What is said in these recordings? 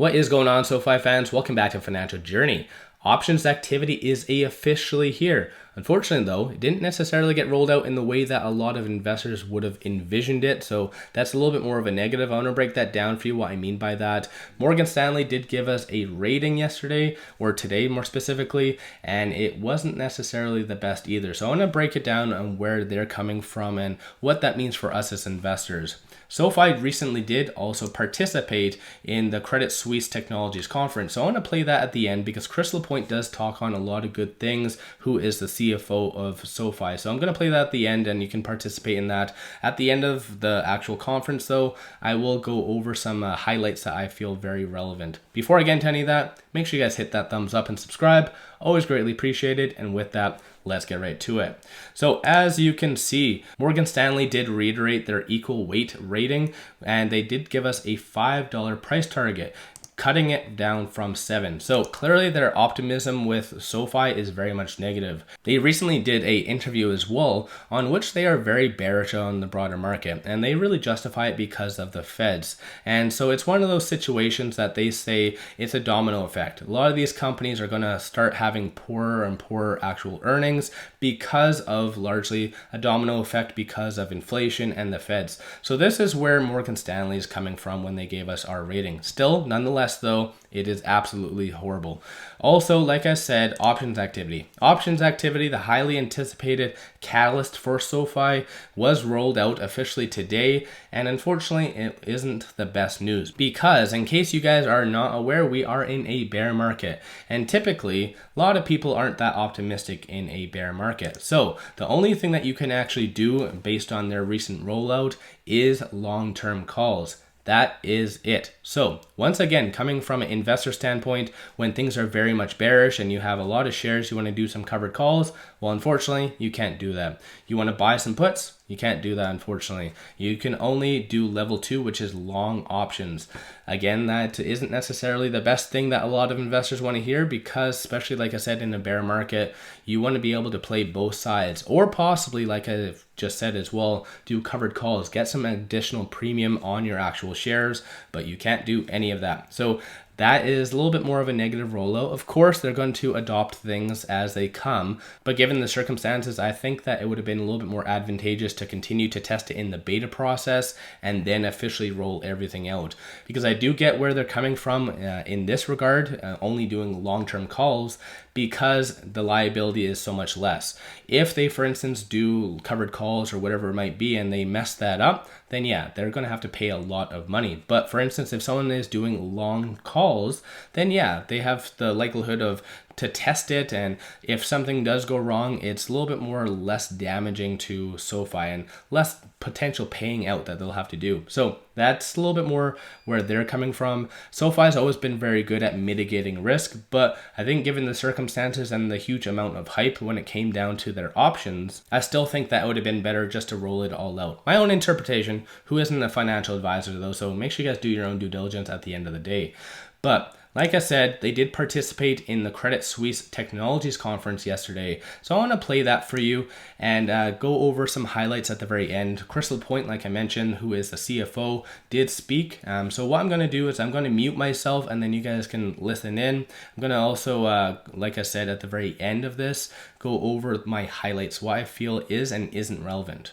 What is going on, SoFi fans? Welcome back to Financial Journey. Options activity is officially here. Unfortunately, though, it didn't necessarily get rolled out in the way that a lot of investors would have envisioned it, so that's a little bit more of a negative. I want to break that down for you, what I mean by that. Morgan Stanley did give us a rating yesterday, or today more specifically, and it wasn't necessarily the best either. So I want to break it down on where they're coming from and what that means for us as investors. SoFi recently did also participate in the Credit Suisse Technologies Conferenc. So I want to play that at the end because Chris Lapointe does talk on a lot of good things, who is the CFO of SoFi. So I'm going to play that at the end and you can participate in that. At the end of the actual conference though, I will go over some highlights that I feel very relevant. Before I get into any of that, make sure you guys hit that thumbs up and subscribe. Always greatly appreciated. And with that, let's get right to it. So as you can see, Morgan Stanley did reiterate their equal weight rating, and they did give us a $5 price target, cutting it down from 7. So clearly their optimism with SoFi is very much negative. They recently did an interview as well on which they are very bearish on the broader market, and they really justify it because of the Feds. And so it's one of those situations that they say it's a domino effect. A lot of these companies are going to start having poorer and poorer actual earnings because of largely a domino effect because of inflation and the Feds. So this is where Morgan Stanley is coming from when they gave us our rating. Still, nonetheless, though, it is absolutely horrible. Also, like I said, options activity. Options activity, the highly anticipated catalyst for SoFi, was rolled out officially today, and unfortunately, it isn't the best news because, in case you guys are not aware, we are in a bear market, and typically, a lot of people aren't that optimistic in a bear market. So, the only thing that you can actually do based on their recent rollout is long-term calls. That is it. So once again, coming from an investor standpoint, when things are very much bearish and you have a lot of shares, you want to do some covered calls. Well, unfortunately, you can't do that. You want to buy some puts? You can't do that, unfortunately. You can only do level 2, which is long options. Again, that isn't necessarily the best thing that a lot of investors want to hear because, especially like I said, in a bear market, you want to be able to play both sides, or possibly, like I just said as well, do covered calls, get some additional premium on your actual shares, but you can't do any of that. So that is a little bit more of a negative rollout. Of course, they're going to adopt things as they come, but given the circumstances, I think that it would have been a little bit more advantageous to continue to test it in the beta process and then officially roll everything out. Because I do get where they're coming from in this regard, only doing long-term calls, because the liability is so much less. If they, for instance, do covered calls or whatever it might be and they mess that up, then yeah, they're going to have to pay a lot of money. But for instance, if someone is doing long calls, then yeah, they have the likelihood of to test it, and if something does go wrong, it's a little bit more or less damaging to SoFi and less potential paying out that they'll have to do. So that's a little bit more where they're coming from. SoFi has always been very good at mitigating risk, but I think given the circumstances and the huge amount of hype when it came down to their options, I still think that it would have been better just to roll it all out. My own interpretation, who isn't a financial advisor though, so make sure you guys do your own due diligence at the end of the day. But like I said, they did participate in the Credit Suisse Technologies Conferenc yesterday. So I want to play that for you and go over some highlights at the very end. Chris Lapointe, like I mentioned, who is the CFO, did speak. So what I'm going to do is I'm going to mute myself and then you guys can listen in. I'm going to also, like I said, at the very end of this, go over my highlights, what I feel is and isn't relevant.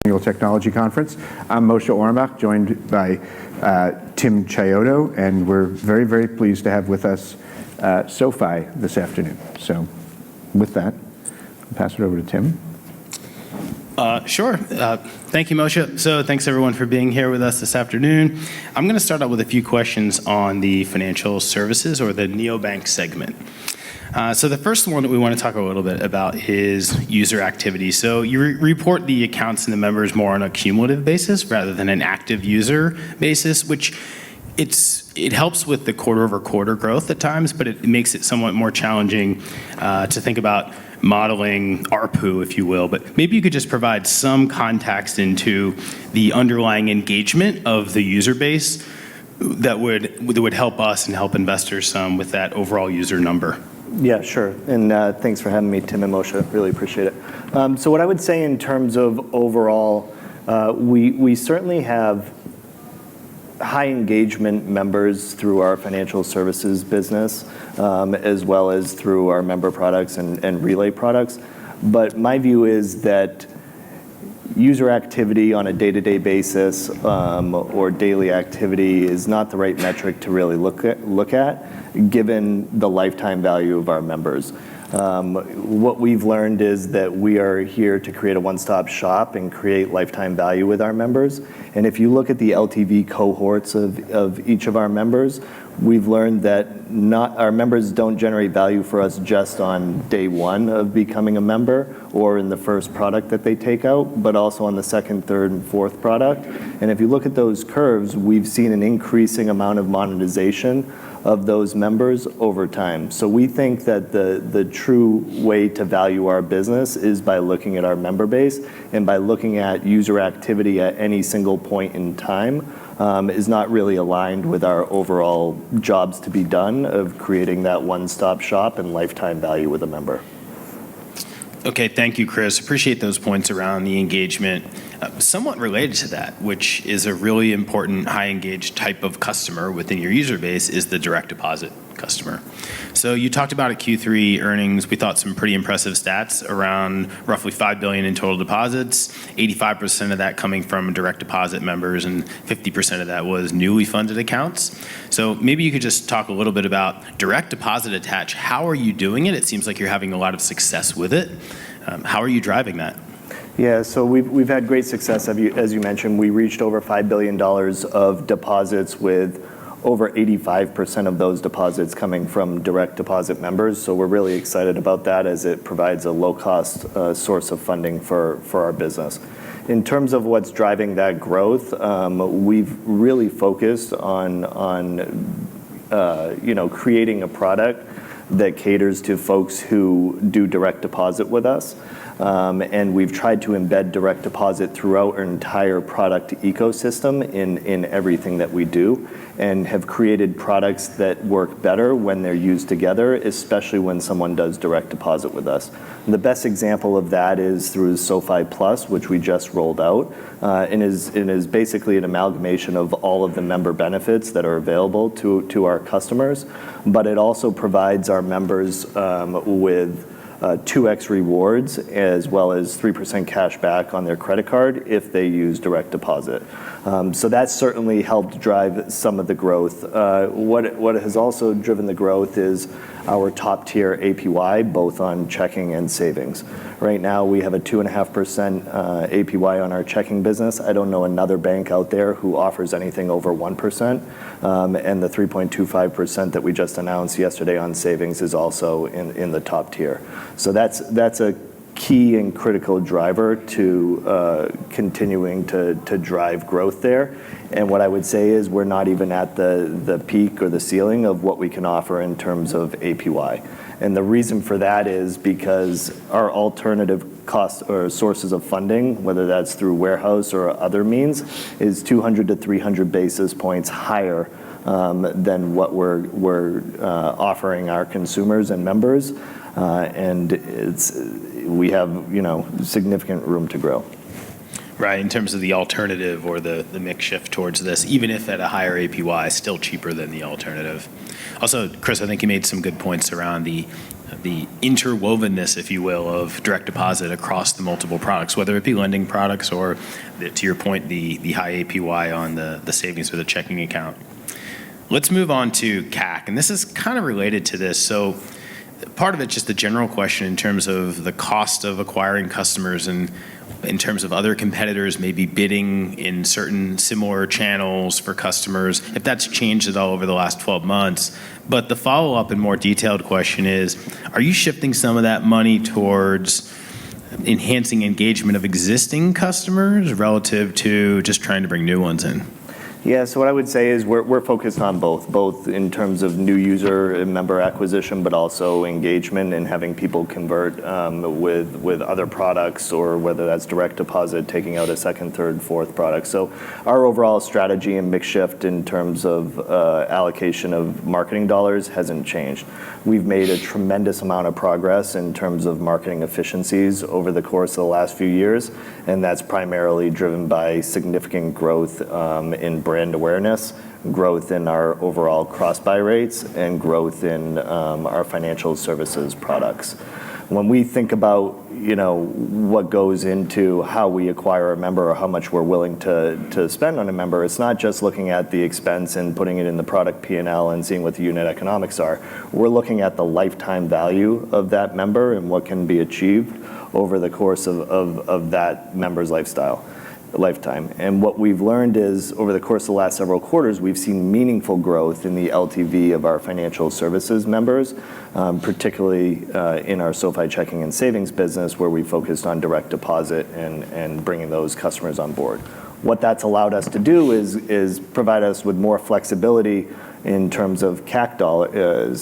Annual Technology Conferenc. I'm Moshe Orenbuch, joined by 𝗖𝗢𝗡𝗖𝗧, and we're very, very pleased to have with us SoFi this afternoon. So with that, I'll pass it over to Tim. Sure. Thank you, Moshe. So thanks everyone for being here with us this afternoon. I'm going to start out with a few questions on the financial services or the neobank segment. So the first one that we want to talk a little bit about is user activity. So you report the accounts and the members more on a cumulative basis rather than an active user basis, which it helps with the quarter-over-quarter growth at times, but it makes it somewhat more challenging to think about modeling ARPU, if you will. But maybe you could just provide some context into the underlying engagement of the user base that would help us and help investors some with that overall user number. Yeah, sure. And thanks for having me, Tim and Moshe. Really appreciate it. So what I would say in terms of overall, we certainly have high engagement members through our financial services business, as well as through our member products and relay products. But my view is that user activity on a day-to-day basis or daily activity is not the right metric to really look at, given the lifetime value of our members. What we've learned is that we are here to create a one-stop shop and create lifetime value with our members. And if you look at the LTV cohorts of each of our members, we've learned that our members don't generate value for us just on day one of becoming a member or in the first product that they take out, but also on the second, third, and fourth product. And if you look at those curves, we've seen an increasing amount of monetization of those members over time. So we think that the true way to value our business is by looking at our member base and by looking at user activity at any single point in time is not really aligned with our overall jobs to be done of creating that one-stop shop and lifetime value with a member. Okay, thank you, Chris. Appreciate those points around the engagement. Somewhat related to that, which is a really important high engaged type of customer within your user base, is the direct deposit customer. So you talked about at Q3 earnings, we thought some pretty impressive stats around roughly $5 billion in total deposits, 85% of that coming from direct deposit members and 50% of that was newly funded accounts. So maybe you could just talk a little bit about direct deposit attach. How are you doing it? It seems like you're having a lot of success with it. How are you driving that? Yeah, so we've had great success. As you mentioned, we reached over $5 billion of deposits, with over 85% of those deposits coming from direct deposit members. So we're really excited about that, as it provides a low-cost source of funding for our business. In terms of what's driving that growth, we've really focused on creating a product that caters to folks who do direct deposit with us. And we've tried to embed direct deposit throughout our entire product ecosystem in everything that we do, and have created products that work better when they're used together, especially when someone does direct deposit with us. And the best example of that is through SoFi Plus, which we just rolled out, and is basically an amalgamation of all of the member benefits that are available to our customers. But it also provides our members with 2x rewards, as well as 3% cash back on their credit card if they use direct deposit. So that's certainly helped drive some of the growth. What has also driven the growth is our top tier APY, both on checking and savings. Right now we have a 2.5% APY on our checking business. I don't know another bank out there who offers anything over 1%. And the 3.25% that we just announced yesterday on savings is also in the top tier. So that's a key and critical driver to continuing to drive growth there. And what I would say is we're not even at the peak or the ceiling of what we can offer in terms of APY. And the reason for that is because our alternative costs or sources of funding, whether that's through warehouse or other means, is 200 to 300 basis points higher than what we're offering our consumers and members. And we have significant room to grow. Right, in terms of the alternative or the mix shift towards this, even if at a higher APY, still cheaper than the alternative. Also, Chris, I think you made some good points around the interwovenness, if you will, of direct deposit across the multiple products, whether it be lending products or, to your point, the high APY on the savings or the checking account. Let's move on to CAC, and this is kind of related to this. So part of it's just the general question in terms of the cost of acquiring customers, and in terms of other competitors maybe bidding in certain similar channels for customers, if that's changed at all over the last 12 months. But the follow-up and more detailed question is, are you shifting some of that money towards enhancing engagement of existing customers relative to just trying to bring new ones in? Yeah, so what I would say is we're focused on both in terms of new user and member acquisition, but also engagement and having people convert with other products, or whether that's direct deposit, taking out a second, third, fourth product. So our overall strategy and mix shift in terms of allocation of marketing dollars hasn't changed. We've made a tremendous amount of progress in terms of marketing efficiencies over the course of the last few years, and that's primarily driven by significant growth in brand brand awareness, growth in our overall cross-buy rates, and growth in our financial services products. When we think about what goes into how we acquire a member or how much we're willing to spend on a member, it's not just looking at the expense and putting it in the product P&L and seeing what the unit economics are. We're looking at the lifetime value of that member and what can be achieved over the course of that member's lifetime. And what we've learned is over the course of the last several quarters, we've seen meaningful growth in the LTV of our financial services members, particularly in our SoFi checking and savings business, where we focused on direct deposit and bringing those customers on board. What that's allowed us to do is provide us with more flexibility in terms of CAC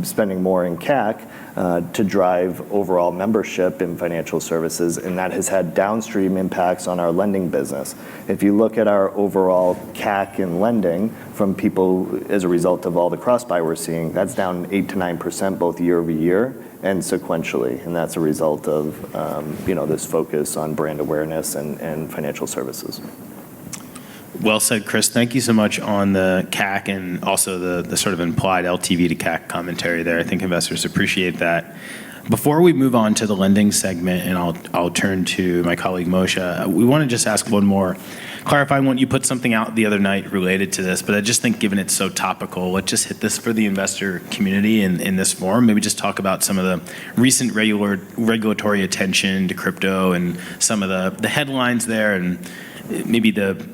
spending more in CAC to drive overall membership in financial services, and that has had downstream impacts on our lending business. If you look at our overall CAC in lending from people as a result of all the cross-buy we're seeing, that's down 8 to 9% both year over year and sequentially, and that's a result of this focus on brand awareness and financial services. Well said, Chris. Thank you so much on the CAC and also the sort of implied LTV to CAC commentary there. I think investors appreciate that. Before we move on to the lending segment, and I'll turn to my colleague Moshe, we want to just ask one more clarifying one. You put something out the other night related to this, but I just think given it's so topical, let's just hit this for the investor community in this forum. Maybe just talk about some of the recent regulatory attention to crypto and some of the headlines there, and maybe the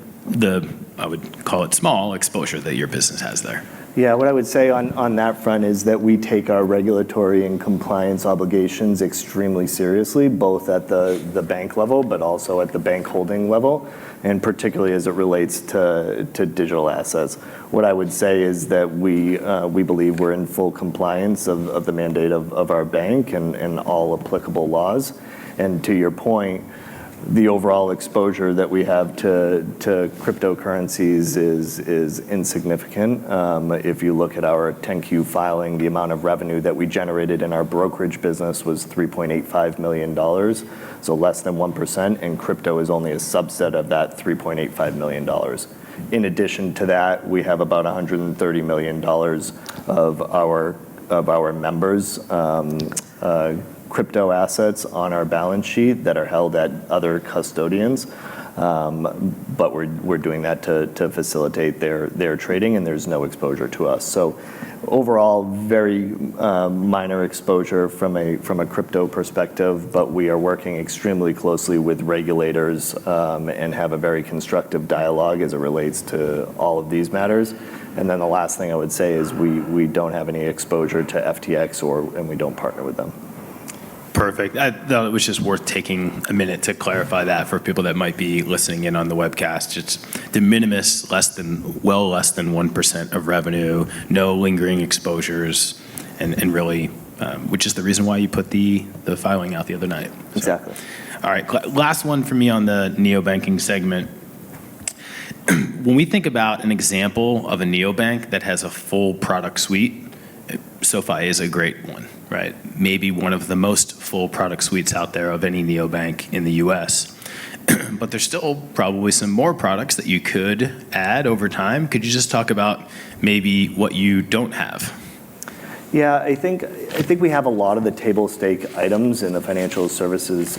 I would call it small exposure that your business has there. Yeah, what I would say on that front is that we take our regulatory and compliance obligations extremely seriously, both at the bank level, but also at the bank holding level, and particularly as it relates to digital assets. What I would say is that we believe we're in full compliance of the mandate of our bank and all applicable laws. And to your point, the overall exposure that we have to cryptocurrencies is insignificant. If you look at our 10Q filing, the amount of revenue that we generated in our brokerage business was $3.85 million, so less than 1%, and crypto is only a subset of that $3.85 million. In addition to that, we have about $130 million of our members' crypto assets on our balance sheet that are held at other custodians, but we're doing that to facilitate their trading, and there's no exposure to us. So overall, very minor exposure from a crypto perspective, but we are working extremely closely with regulators and have a very constructive dialogue as it relates to all of these matters. And then the last thing I would say is we don't have any exposure to FTX and we don't partner with them. Perfect. I thought it was just worth taking a minute to clarify that for people that might be listening in on the webcast. It's de minimis, less than 1% of revenue, no lingering exposures, and really, which is the reason why you put the filing out the other night. So. Exactly. All right, last one for me on the neobanking segment. When we think about an example of a neobank that has a full product suite, SoFi is a great one, right? Maybe one of the most full product suites out there of any neobank in the US. But there's still probably some more products that you could add over time. Could you just talk about maybe what you don't have? Yeah, I think we have a lot of the table stake items in the financial services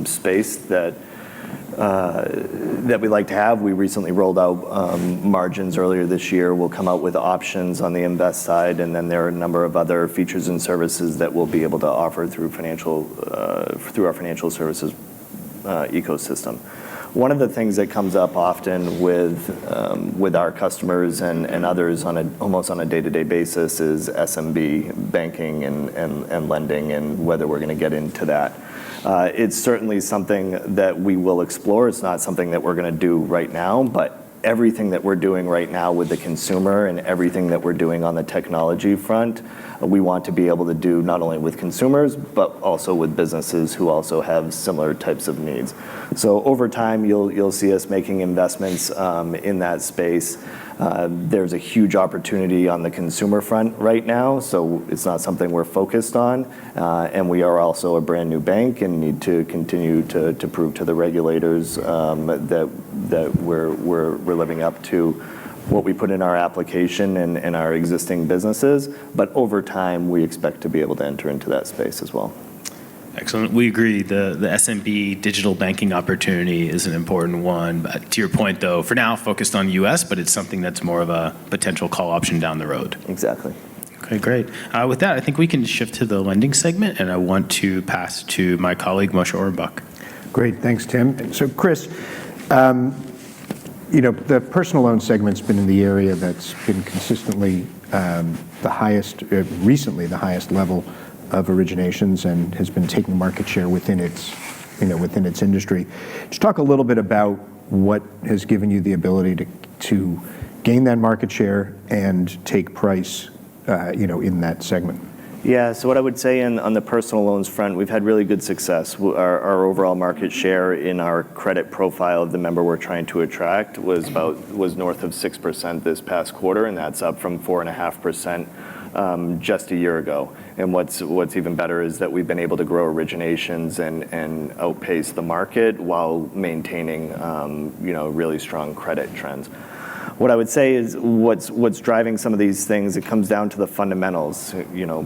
space that we like to have. We recently rolled out margins earlier this year. We'll come out with options on the invest side, and then there are a number of other features and services that we'll be able to offer through our financial services ecosystem. One of the things that comes up often with our customers and others almost on a day-to-day basis is SMB banking and lending, and whether we're going to get into that. It's certainly something that we will explore. It's not something that we're going to do right now, but everything that we're doing right now with the consumer and everything that we're doing on the technology front, we want to be able to do not only with consumers, but also with businesses who also have similar types of needs. So over time, you'll see us making investments in that space. There's a huge opportunity on the consumer front right now, so it's not something we're focused on. And we are also a brand new bank and need to continue to prove to the regulators that we're living up to what we put in our application and our existing businesses. But over time, we expect to be able to enter into that space as well. Excellent. We agree. The SMB digital banking opportunity is an important one. But to your point, though, for now, focused on U.S., but it's something that's more of a potential call option down the road. Exactly. Okay, great. With that, I think we can shift to the lending segment, and I want to pass to my colleague, Moshe Orenbuch. Great. Thanks, Tim. So, Chris, the personal loan segment's been in the area that's been consistently the highest, recently the highest level of originations, and has been taking market share within its industry. Just talk a little bit about what has given you the ability to gain that market share and take price, in that segment. Yeah, so what I would say on the personal loans front, we've had really good success. Our overall market share in our credit profile of the member we're trying to attract was north of 6% this past quarter, and that's up from 4.5% just a year ago. And what's even better is that we've been able to grow originations and outpace the market while maintaining really strong credit trends. What I would say is what's driving some of these things, it comes down to the fundamentals,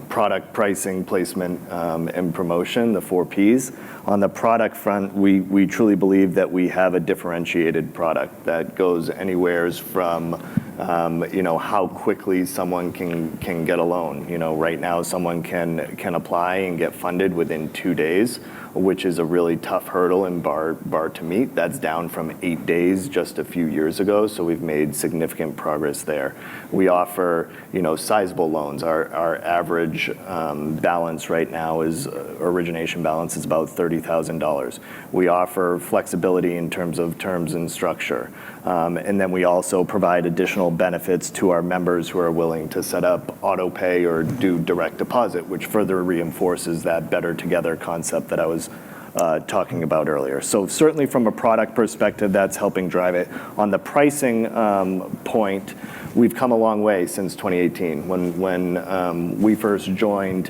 product, pricing, placement, and promotion, the 4 Ps. On the product front, we truly believe that we have a differentiated product that goes anywheres from how quickly someone can get a loan. Right now someone can apply and get funded within 2 days, which is a really tough hurdle and bar to meet. That's down from 8 days just a few years ago, so we've made significant progress there. We offer, sizable loans. Our average balance right now is origination balance is about $30,000. We offer flexibility in terms of terms and structure. And then we also provide additional benefits to our members who are willing to set up auto pay or do direct deposit, which further reinforces that better together concept that I was talking about earlier. So certainly from a product perspective, that's helping drive it. On the pricing point, we've come a long way since 2018. When we first joined,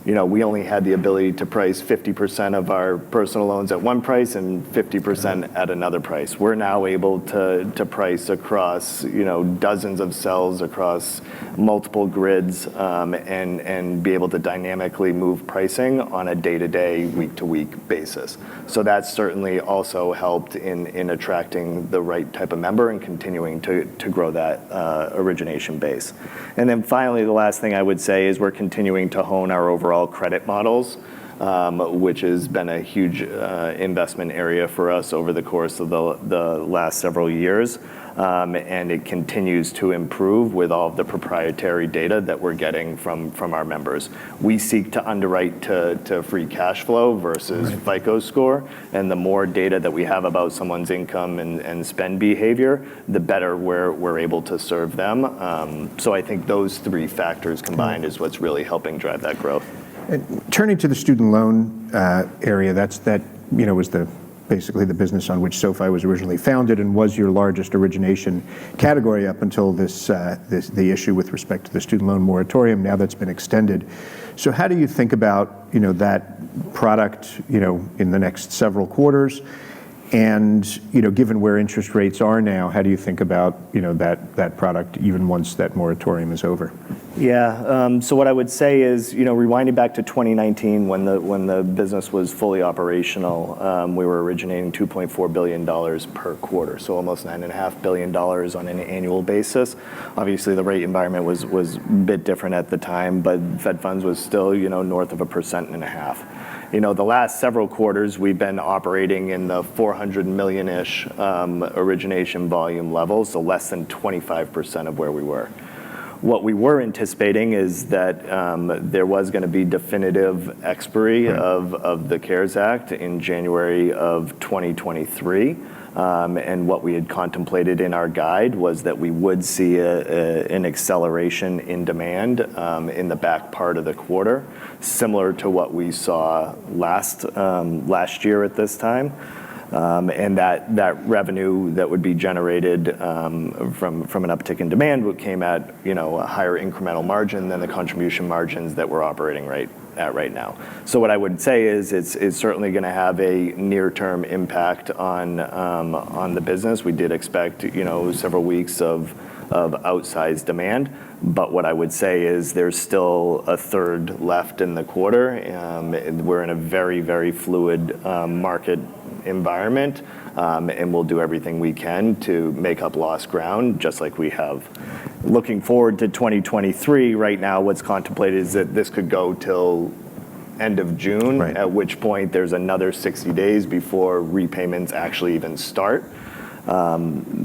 we only had the ability to price 50% of our personal loans at one price and 50% at another price. We're now able to price across, dozens of cells across multiple grids, and be able to dynamically move pricing on a day-to-day, week-to-week basis. So that's certainly also helped in attracting the right type of member and continuing to grow that origination base. And then finally, the last thing I would say is we're continuing to hone our overall credit models, which has been a huge investment area for us over the course of the last several years. And it continues to improve with all of the proprietary data that we're getting from our members. We seek to underwrite to free cash flow versus FICO score, and the more data that we have about someone's income and spend behavior, the better we're able to serve them. So I think those 3 factors combined is what's really helping drive that growth. And turning to the student loan area, was basically the business on which SoFi was originally founded and was your largest origination category up until the issue with respect to the student loan moratorium. Now that's been extended. So how do you think about that product in the next several quarters? And given where interest rates are now, how do you think about that product even once that moratorium is over? Yeah. So what I would say is, rewinding back to 2019 when the business was fully operational, we were originating $2.4 billion per quarter, so almost $9.5 billion on an annual basis. Obviously, the rate environment was a bit different at the time, but Fed funds was still north of 1.5%. The last several quarters, we've been operating in the 400 million-ish origination volume levels, so less than 25% of where we were. What we were anticipating is that there was going to be definitive expiry of the CARES Act in January of 2023. And what we had contemplated in our guide was that we would see an acceleration in demand in the back part of the quarter, similar to what we saw last year at this time. And that revenue that would be generated from an uptick in demand came at a higher incremental margin than the contribution margins that we're operating right now. So what I would say is it's certainly going to have a near-term impact on the business. We did expect several weeks of outsized demand, but what I would say is there's still a third left in the quarter. We're in a very, very fluid market environment, and we'll do everything we can to make up lost ground, just like we have. Looking forward to 2023, right now what's contemplated is that this could go till end of June, right, at which point there's another 60 days before repayments actually even start.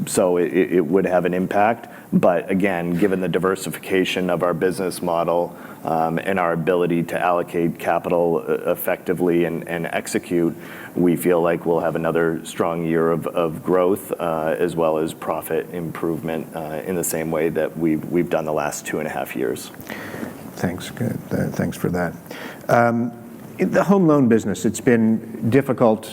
So it would have an impact. But again, given the diversification of our business model and our ability to allocate capital effectively and execute, we feel like we'll have another strong year of growth as well as profit improvement in the same way that we've done the last 2.5 years. Thanks. Good. Thanks for that. In the home loan business, it's been difficult,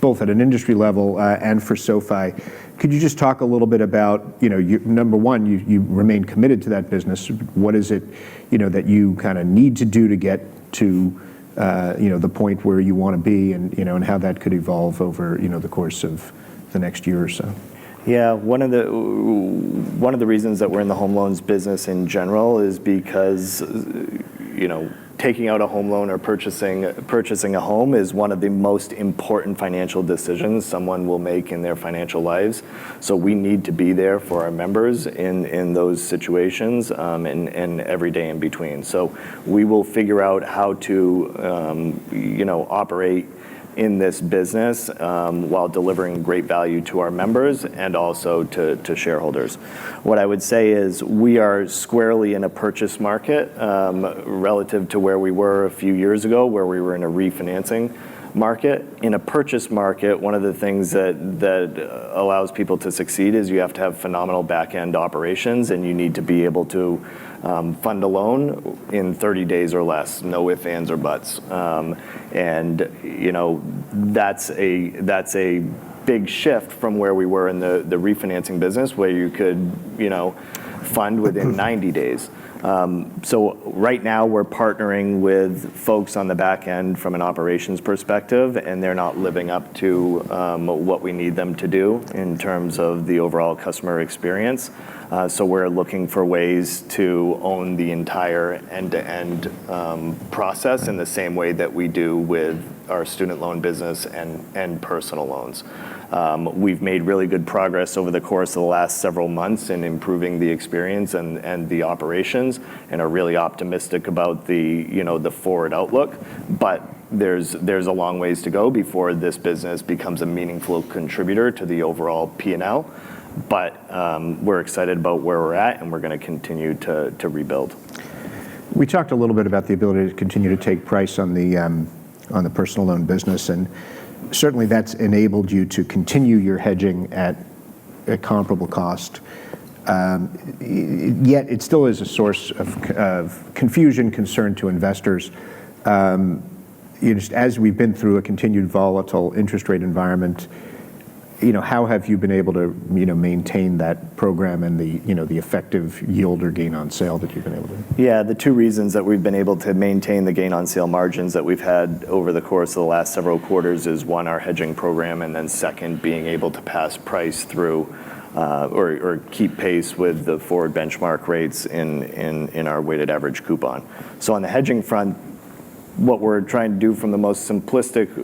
both at an industry level and for SoFi. Could you just talk a little bit about, number one, you remain committed to that business. What is it, that you kind of need to do to get to, the point where you want to be, and how that could evolve over, the course of the next year or so? Yeah, one of the reasons that we're in the home loans business in general is because, taking out a home loan or purchasing a home is one of the most important financial decisions someone will make in their financial lives. So we need to be there for our members in those situations and every day in between. So we will figure out how to, operate in this business while delivering great value to our members and also to shareholders. What I would say is we are squarely in a purchase market relative to where we were a few years ago, where we were in a refinancing market. In a purchase market, one of the things that allows people to succeed is you have to have phenomenal back-end operations, and you need to be able to fund a loan in 30 days or less, no ifs, ands, or buts. That's a big shift from where we were in the refinancing business, where you could, fund within 90 days. So right now we're partnering with folks on the back end from an operations perspective, and they're not living up to what we need them to do in terms of the overall customer experience. So we're looking for ways to own the entire end-to-end process in the same way that we do with our student loan business and personal loans. We've made really good progress over the course of the last several months in improving the experience and the operations, and are really optimistic about the forward outlook. But there's a long ways to go before this business becomes a meaningful contributor to the overall P&L. But we're excited about where we're at, and we're going to continue to rebuild. We talked a little bit about the ability to continue to take price on the personal loan business, and certainly that's enabled you to continue your hedging at a comparable cost. Yet it still is a source of confusion, concern to investors. Just as we've been through a continued volatile interest rate environment, how have you been able to maintain that program and the effective yield or gain on sale that you've been able to? Yeah, the two reasons that we've been able to maintain the gain on sale margins that we've had over the course of the last several quarters is, one, our hedging program, and then second, being able to pass price through or keep pace with the forward benchmark rates in our weighted average coupon. So on the hedging front, what we're trying to do from the most simplistic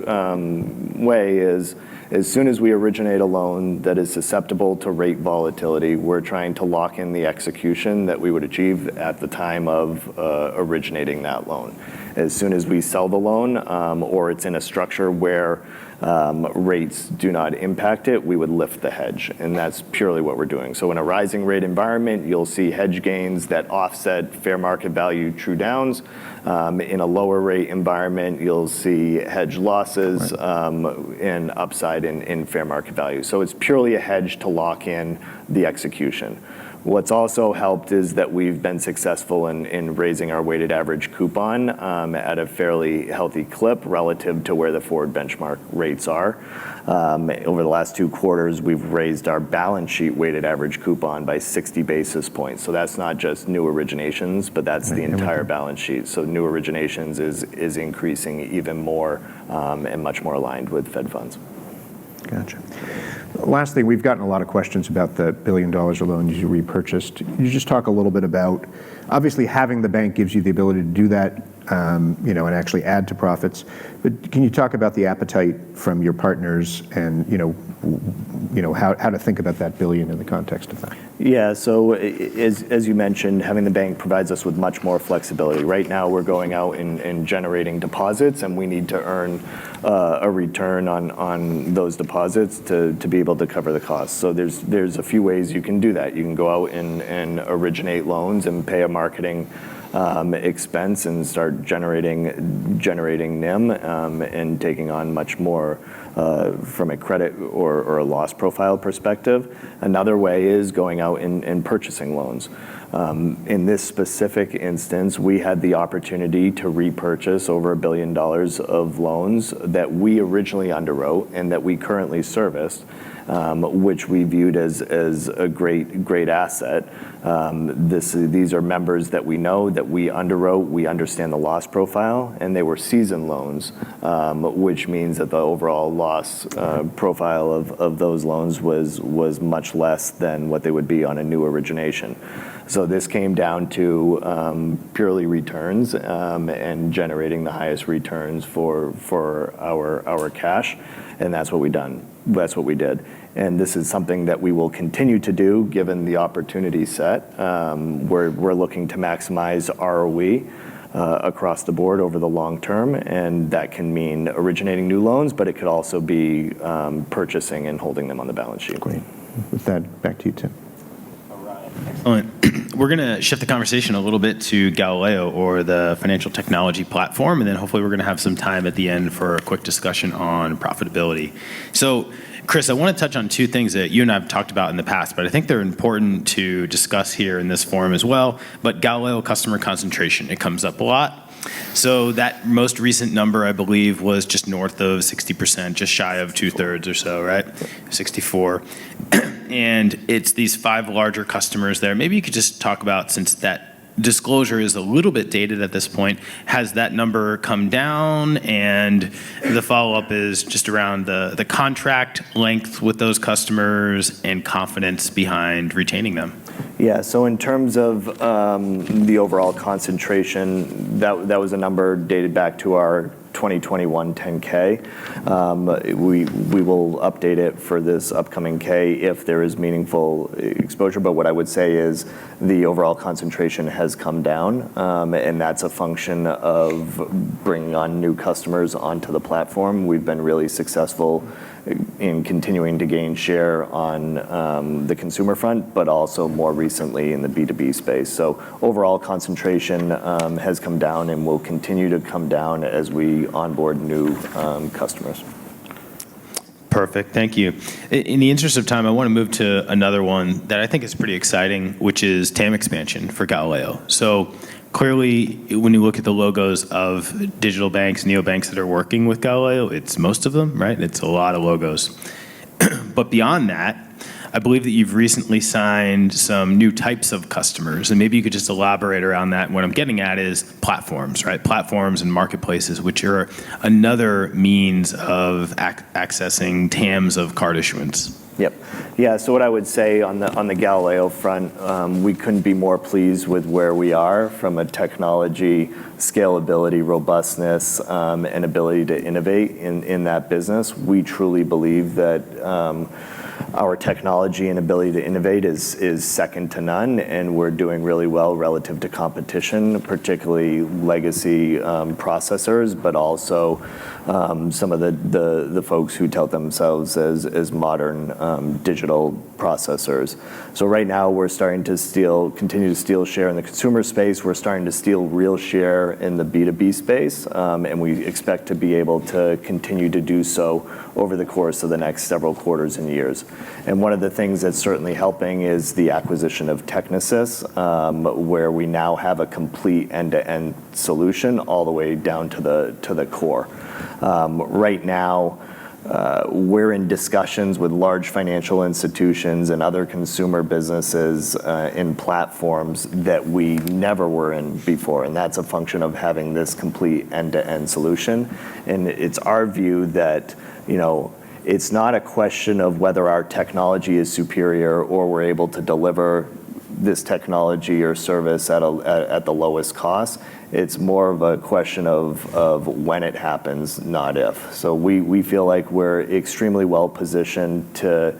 way is, as soon as we originate a loan that is susceptible to rate volatility, we're trying to lock in the execution that we would achieve at the time of originating that loan. As soon as we sell the loan, or it's in a structure where rates do not impact it, we would lift the hedge, and that's purely what we're doing. So in a rising rate environment, you'll see hedge gains that offset fair market value true downs. In a lower rate environment, you'll see hedge losses and upside in fair market value. So it's purely a hedge to lock in the execution. What's also helped is that we've been successful in raising our weighted average coupon at a fairly healthy clip relative to where the forward benchmark rates are. Over the last 2 quarters, we've raised our balance sheet weighted average coupon by 60 basis points. So that's not just new originations, but that's the entire balance sheet. So new originations is increasing even more and much more aligned with Fed funds. Gotcha. Last thing, we've gotten a lot of questions about the $1 billion of loans you repurchased. Can you just talk a little bit about, obviously having the bank gives you the ability to do that, and actually add to profits. But can you talk about the appetite from your partners and, how to think about that billion in the context of that? Yeah, so as you mentioned, having the bank provides us with much more flexibility. Right now, we're going out and generating deposits, and we need to earn a return on those deposits to be able to cover the costs. So there's a few ways you can do that. You can go out and originate loans and pay a marketing expense and start generating NIM and taking on much more from a credit or a loss profile perspective. Another way is going out and purchasing loans. In this specific instance, we had the opportunity to repurchase over $1 billion of loans that we originally underwrote and that we currently serviced, which we viewed as a great asset. These are members that we know, that we underwrote, we understand the loss profile, and they were seasoned loans, which means that the overall loss profile of those loans was much less than what they would be on a new origination. So this came down to purely returns and generating the highest returns for our cash, and that's what we did. And this is something that we will continue to do given the opportunity set. We're looking to maximize ROE across the board over the long term, and that can mean originating new loans, but it could also be purchasing and holding them on the balance sheet. Great. With that, back to you, Tim. Excellent. We're going to shift the conversation a little bit to Galileo, or the financial technology platform, and then hopefully we're going to have some time at the end for a quick discussion on profitability. So, Chris, I want to touch on 2 things that you and I have talked about in the past, but I think they're important to discuss here in this forum as well. But Galileo customer concentration, it comes up a lot. So that most recent number, I believe, was just north of 60%, just shy of 2/3 or so, right? 64. And it's these 5 larger customers there. Maybe you could just talk about, since that disclosure is a little bit dated at this point, has that number come down? And the follow-up is just around the contract length with those customers and confidence behind retaining them. Yeah, so in terms of the overall concentration, that was a number dated back to our 2021 10K. We will update it for this upcoming K if there is meaningful exposure, but what I would say is the overall concentration has come down, and that's a function of bringing on new customers onto the platform. We've been really successful in continuing to gain share on the consumer front, but also more recently in the B2B space. So overall concentration has come down and will continue to come down as we onboard new customers. Perfect, thank you. In the interest of time, I want to move to another one that I think is pretty exciting, which is TAM expansion for Galileo. So clearly, when you look at the logos of digital banks, neobanks that are working with Galileo, it's most of them, right? It's a lot of logos. But beyond that, I believe that you've recently signed some new types of customers, and maybe you could just elaborate around that. And what I'm getting at is platforms, right? Platforms and marketplaces, which are another means of accessing TAMs of card issuance. Yep. Yeah, so what I would say on the Galileo front, we couldn't be more pleased with where we are from a technology, scalability, robustness, and ability to innovate in that business. We truly believe that our technology and ability to innovate is second to none, and we're doing really well relative to competition, particularly legacy processors, but also some of the folks who tout themselves as modern digital processors. So right now we're starting to continue to steal share in the consumer space. We're starting to steal real share in the B2B space, and we expect to be able to continue to do so over the course of the next several quarters and years. And one of the things that's certainly helping is the acquisition of Technisys, where we now have a complete end-to-end solution all the way down to the core. Right now, we're in discussions with large financial institutions and other consumer businesses in platforms that we never were in before, and that's a function of having this complete end-to-end solution. And it's our view that, it's not a question of whether our technology is superior or we're able to deliver this technology or service at the lowest cost. It's more of a question of when it happens, not if. So we feel like we're extremely well positioned to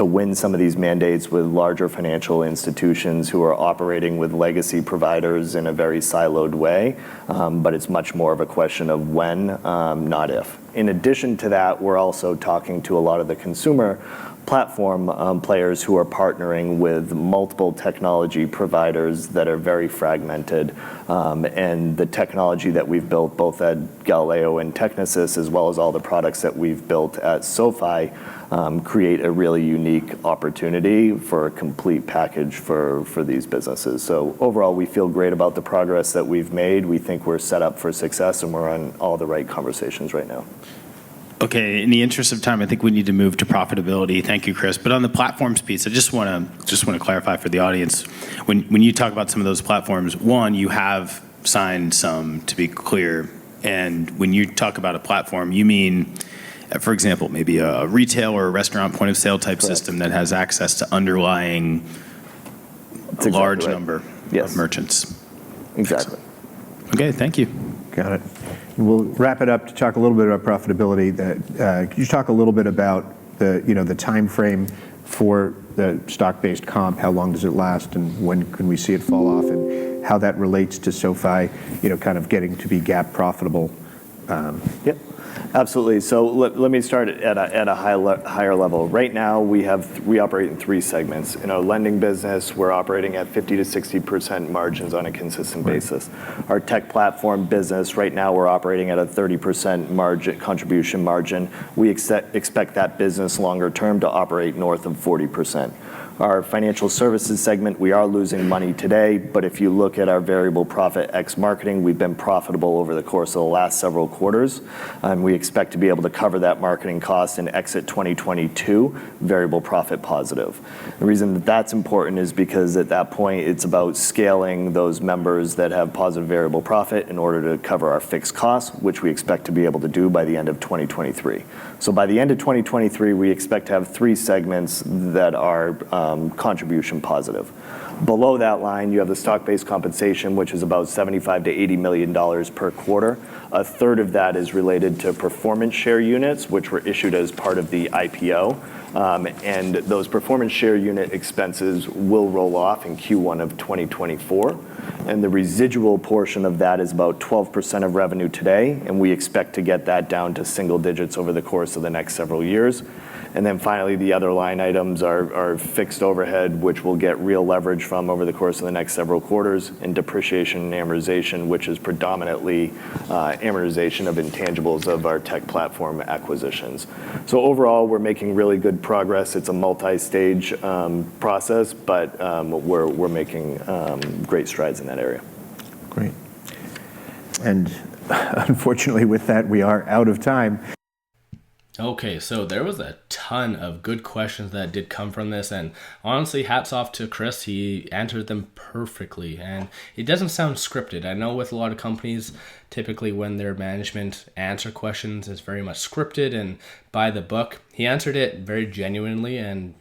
win some of these mandates with larger financial institutions who are operating with legacy providers in a very siloed way, but it's much more of a question of when, not if. In addition to that, we're also talking to a lot of the consumer platform players who are partnering with multiple technology providers that are very fragmented. And the technology that we've built both at Galileo and Technisys, as well as all the products that we've built at SoFi, create a really unique opportunity for a complete package for these businesses. So overall, we feel great about the progress that we've made. We think we're set up for success, and we're on all the right conversations right now. Okay, in the interest of time, I think we need to move to profitability. Thank you, Chris. But on the platforms piece, I just want to clarify for the audience. When you talk about some of those platforms, one, you have signed some, to be clear. And when you talk about a platform, you mean, for example, maybe a retail or a restaurant point of sale type system that has access to underlying a large number of merchants. Exactly. Okay, thank you. Got it. We'll wrap it up to talk a little bit about profitability. Could you talk a little bit about the time frame for the stock-based comp? How long does it last, and when can we see it fall off, and how that relates to SoFi, kind of getting to be GAAP profitable? Yep. Absolutely. So let me start at a higher level. Right now, we operate in three segments. In our lending business, we're operating at 50 to 60% margins on a consistent basis. Our tech platform business, right now, we're operating at a 30% contribution margin. We expect that business longer term to operate north of 40%. Our financial services segment, we are losing money today, but if you look at our variable profit ex marketing, we've been profitable over the course of the last several quarters, and we expect to be able to cover that marketing cost and exit 2022 variable profit positive. The reason that that's important is because at that point, it's about scaling those members that have positive variable profit in order to cover our fixed costs, which we expect to be able to do by the end of 2023. So by the end of 2023, we expect to have three segments that are contribution positive. Below that line, you have the stock-based compensation, which is about $75 to $80 million per quarter. A third of that is related to performance share units, which were issued as part of the IPO. And those performance share unit expenses will roll off in Q1 of 2024. And the residual portion of that is about 12% of revenue today, and we expect to get that down to single digits over the course of the next several years. And then finally, the other line items are fixed overhead, which we'll get real leverage from over the course of the next several quarters, and depreciation and amortization, which is predominantly amortization of intangibles of our tech platform acquisitions. So overall, we're making really good progress. It's a multi-stage process, but we're making great strides in that area. Great. And unfortunately, with that, we are out of time. Okay, so there was a ton of good questions that did come from this, and honestly, hats off to Chris. He answered them perfectly, and it doesn't sound scripted. I know with a lot of companies, typically when their management answer questions, it's very much scripted and by the book. He answered it very genuinely and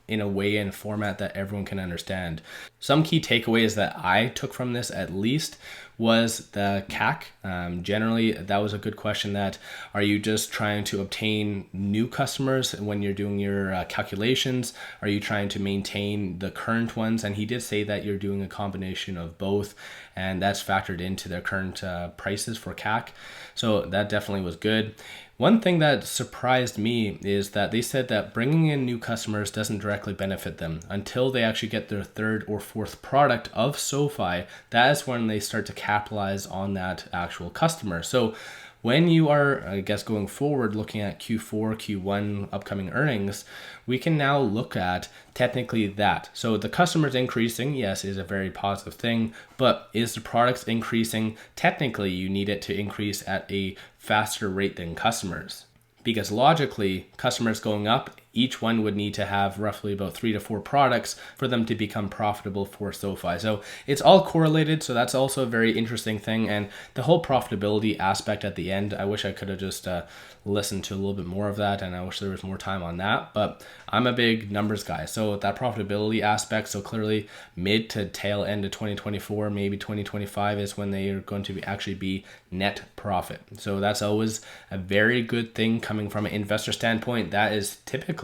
in a way and format that everyone can understand. Some key takeaways that I took from this, at least, was the CAC. Generally, that was a good question. That are you just trying to obtain new customers when you're doing your calculations? Are you trying to maintain the current ones? And he did say that you're doing a combination of both, and that's factored into their current prices for CAC. So that definitely was good. One thing that surprised me is that they said that bringing in new customers doesn't directly benefit them until they actually get their third or fourth product of SoFi. That is when they start to capitalize on that actual customer. So when you are, I guess, going forward, looking at Q4, Q1 upcoming earnings, we can now look at technically that. So the customers increasing, yes, is a very positive thing, but is the products increasing? Technically, you need it to increase at a faster rate than customers. Because logically, customers going up, each one would need to have roughly about 3 to 4 products for them to become profitable for SoFi. So it's all correlated. So that's also a very interesting thing. And the whole profitability aspect at the end, I wish I could have just listened to a little bit more of that. And I wish there was more time on that. But I'm a big numbers guy. So that profitability aspect, so clearly mid to tail end of 2024, maybe 2025 is when they are going to actually be net profit. So that's always a very good thing coming from an investor standpoint. That is typically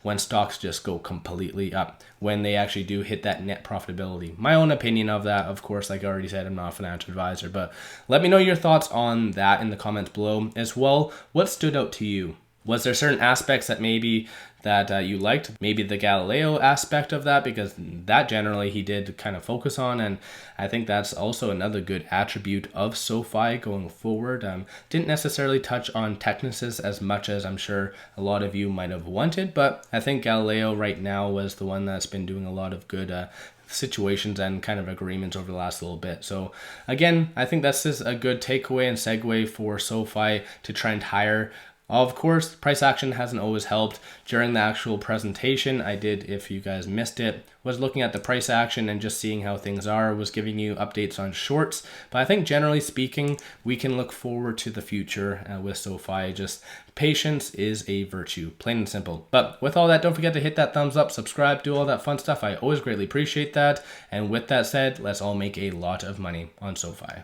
when stocks just go completely up, when they actually do hit that net profitability. My own opinion of that, of course, like I already said, I'm not a financial advisor, but let me know your thoughts on that in the comments below as well. What stood out to you? Was there certain aspects that maybe that you liked? Maybe the Galileo aspect of that, because that generally he did kind of focus on, and I think that's also another good attribute of SoFi going forward. Didn't necessarily touch on Technisys as much as I'm sure a lot of you might have wanted, but I think Galileo right now was the one that's been doing a lot of good situations and kind of agreements over the last little bit. So again, I think that's just a good takeaway and segue for SoFi to trend higher. Of course, price action hasn't always helped. During the actual presentation, I did, if you guys missed it, was looking at the price action and just seeing how things are, was giving you updates on shorts. But I think generally speaking, we can look forward to the future with SoFi. Just patience is a virtue, plain and simple. But with all that, don't forget to hit that thumbs up, subscribe, do all that fun stuff. I always greatly appreciate that. And with that said, let's all make a lot of money on SoFi.